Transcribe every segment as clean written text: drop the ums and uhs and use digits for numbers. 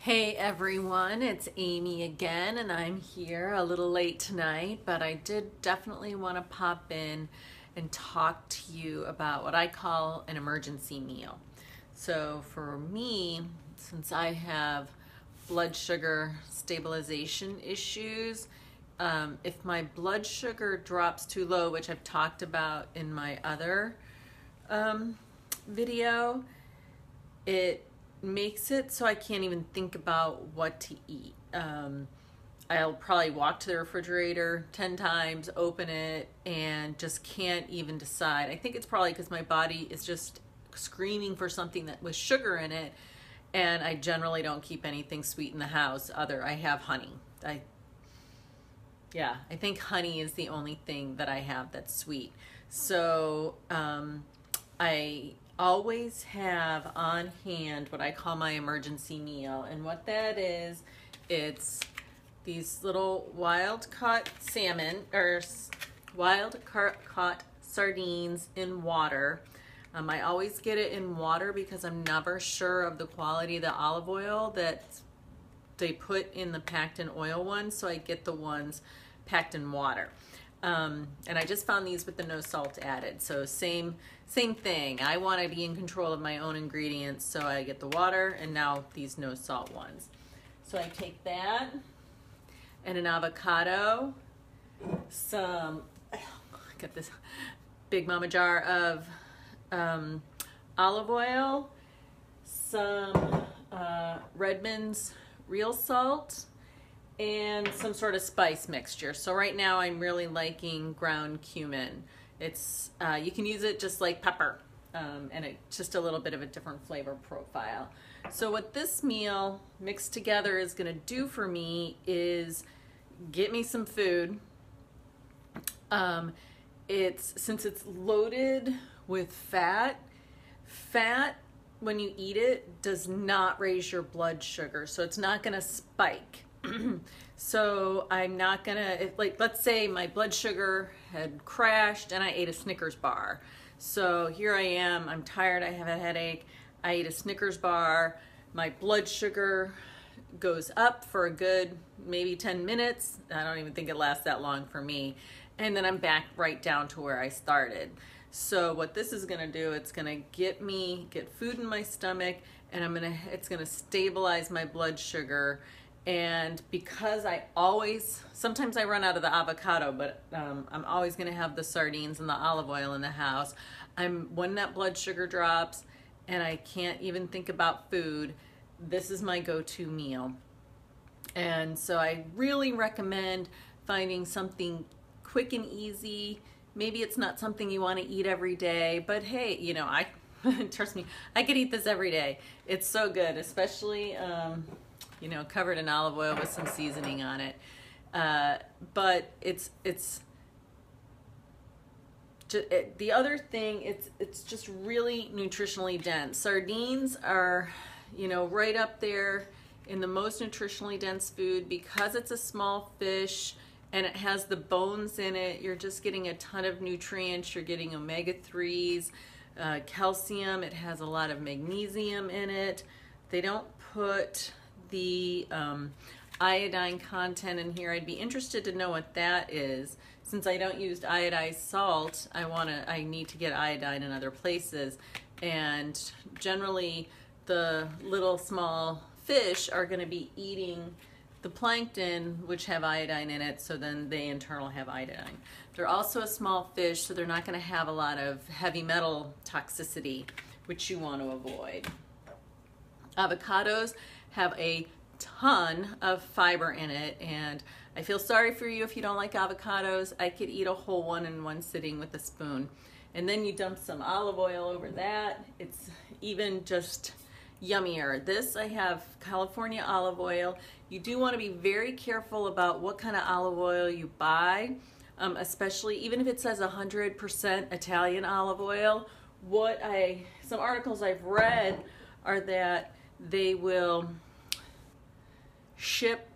Hey everyone, it's Amy again, and I'm here a little late tonight, but I did definitely want to pop in and talk to you about what I call an emergency meal. So for me, since I have blood sugar stabilization issues, if my blood sugar drops too low, which I've talked about in my other video, it makes it so I can't even think about what to eat. I'll probably walk to the refrigerator 10 times, open it, and just can't even decide. I think it's probably because my body is just screaming for something that with sugar in it, and I generally don't keep anything sweet in the house. I have honey. I think honey is the only thing that I have that's sweet. So I always have on hand what I call my emergency meal, and what that is, it's these little wild caught salmon or wild caught sardines in water. I always get it in water because I'm never sure of the quality of the olive oil that they put in the packed in oil ones, so I get the ones packed in water. And I just found these with the no salt added. So same thing. I want to be in control of my own ingredients, so I get the water and now these no salt ones. So I take that and an avocado, some, I got this big mama jar of olive oil, some Redmond's real salt, and some sort of spice mixture. So right now I'm really liking ground cumin. It's you can use it just like pepper, and it's just a little bit of a different flavor profile. So what this meal mixed together is going to do for me is get me some food. Since it's loaded with fat when you eat it does not raise your blood sugar, so it's not going to spike. So I'm not gonna, let's say my blood sugar had crashed and I ate a Snickers bar. So here I am, I'm tired, I have a headache, I eat a Snickers bar, my blood sugar goes up for a good maybe 10 minutes. I don't even think it lasts that long for me. And then I'm back right down to where I started. So what this is gonna do, it's gonna get food in my stomach, and it's gonna stabilize my blood sugar. And because sometimes I run out of the avocado, but I'm always gonna have the sardines and the olive oil in the house. When that blood sugar drops and I can't even think about food, this is my go-to meal. And so I really recommend finding something quick and easy. Maybe it's not something you wanna eat every day, but hey, trust me, I could eat this every day. It's so good, especially, covered in olive oil with some seasoning on it. But the other thing, it's just really nutritionally dense. Sardines are, right up there in the most nutritionally dense food because it's a small fish and it has the bones in it. You're just getting a ton of nutrients. You're getting omega-3s, calcium. It has a lot of magnesium in it. They don't put the iodine content in here. I'd be interested to know what that is. Since I don't use iodized salt, I need to get iodine in other places. And generally the little small fish are going to be eating the plankton, which have iodine in it, so then they in turn will have iodine. They're also a small fish, so they're not going to have a lot of heavy metal toxicity, which you want to avoid. Avocados have a ton of fiber in it, and I feel sorry for you if you don't like avocados. I could eat a whole one in one sitting with a spoon. And then you dump some olive oil over that. It's even just yummier. This, I have California olive oil. You do want to be very careful about what kind of olive oil you buy, especially even if it says 100% Italian olive oil. Some articles I've read are that they will ship,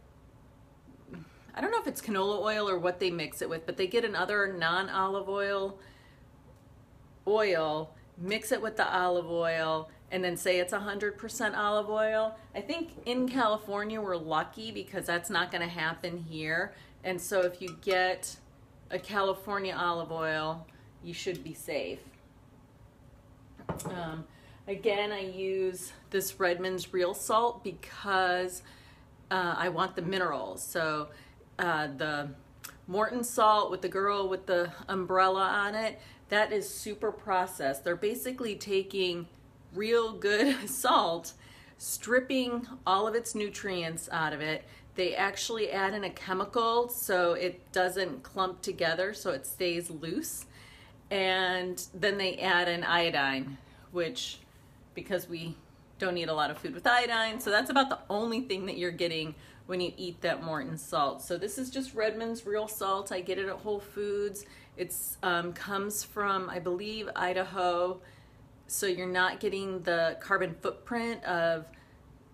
I don't know if it's canola oil or what they mix it with, but they get another non-olive oil, mix it with the olive oil, and then say it's 100% olive oil. I think in California we're lucky because that's not going to happen here. And so if you get a California olive oil, you should be safe. Again, I use this Redmond's Real Salt because I want the minerals. So the Morton salt with the girl with the umbrella on it, that is super processed. They're basically taking real good salt, stripping all of its nutrients out of it. They actually add in a chemical so it doesn't clump together, so it stays loose. And then they add in iodine, which, because we don't eat a lot of food with iodine, so that's about the only thing that you're getting when you eat that Morton salt. So this is just Redmond's Real Salt. I get it at Whole Foods. It's comes from, I believe, Idaho. So you're not getting the carbon footprint of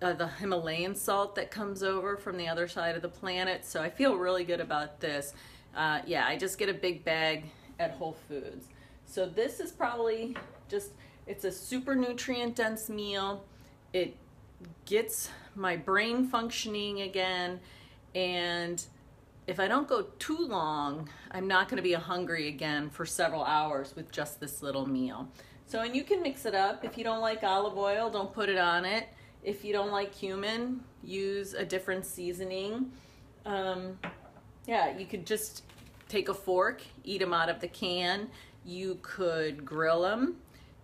the Himalayan salt that comes over from the other side of the planet. So I feel really good about this. Yeah, I just get a big bag at Whole Foods. So this is probably just, it's a super nutrient dense meal. It gets my brain functioning again, and if I don't go too long, I'm not going to be hungry again for several hours with just this little meal. So, and you can mix it up. If you don't like olive oil, don't put it on it. If you don't like cumin, use a different seasoning. Yeah, you could just take a fork, eat them out of the can. You could grill them.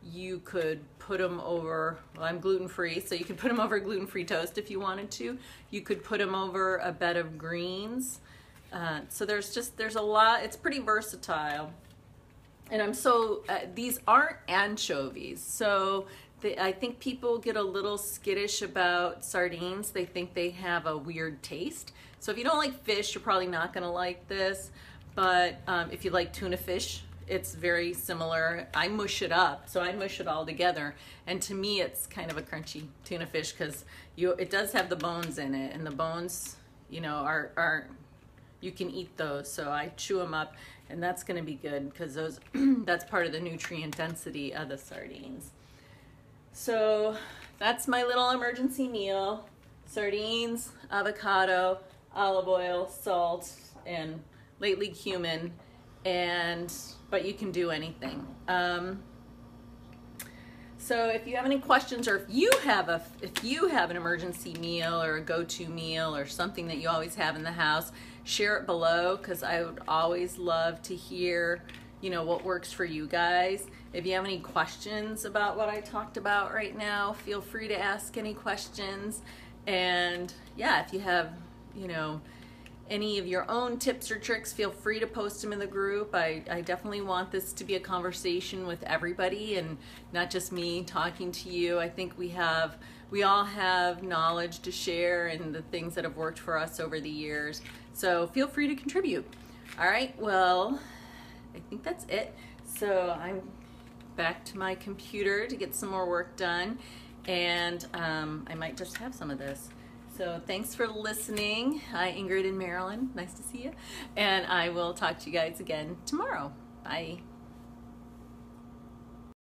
You could put them over, well, I'm gluten-free, so you could put them over gluten-free toast if you wanted to. You could put them over a bed of greens. So there's a lot, it's pretty versatile. And I'm so, these aren't anchovies, so I think people get a little skittish about sardines. They think they have a weird taste. So if you don't like fish, you're probably not gonna like this. But if you like tuna fish, it's very similar. I mush it up, so I mush it all together. And to me, it's kind of a crunchy tuna fish because it does have the bones in it, and the bones, you know, are you can eat those. So I chew them up, and that's going to be good because those that's part of the nutrient density of the sardines. So that's my little emergency meal: sardines, avocado, olive oil, salt, and lately cumin. But you can do anything. So if you have any questions, or if you have an emergency meal or a go-to meal or something that you always have in the house, share it below, because I would always love to hear, you know, what works for you guys. If you have any questions about what I talked about right now, feel free to ask any questions. And yeah, if you have, you know, any of your own tips or tricks, feel free to post them in the group. I definitely want this to be a conversation with everybody and not just me talking to you. I think we all have knowledge to share and the things that have worked for us over the years. So feel free to contribute. All right, well, I think that's it. So I'm back to my computer to get some more work done, and I might just have some of this. So thanks for listening. Hi, Ingrid and Marilyn. Nice to see you. And I will talk to you guys again tomorrow. Bye.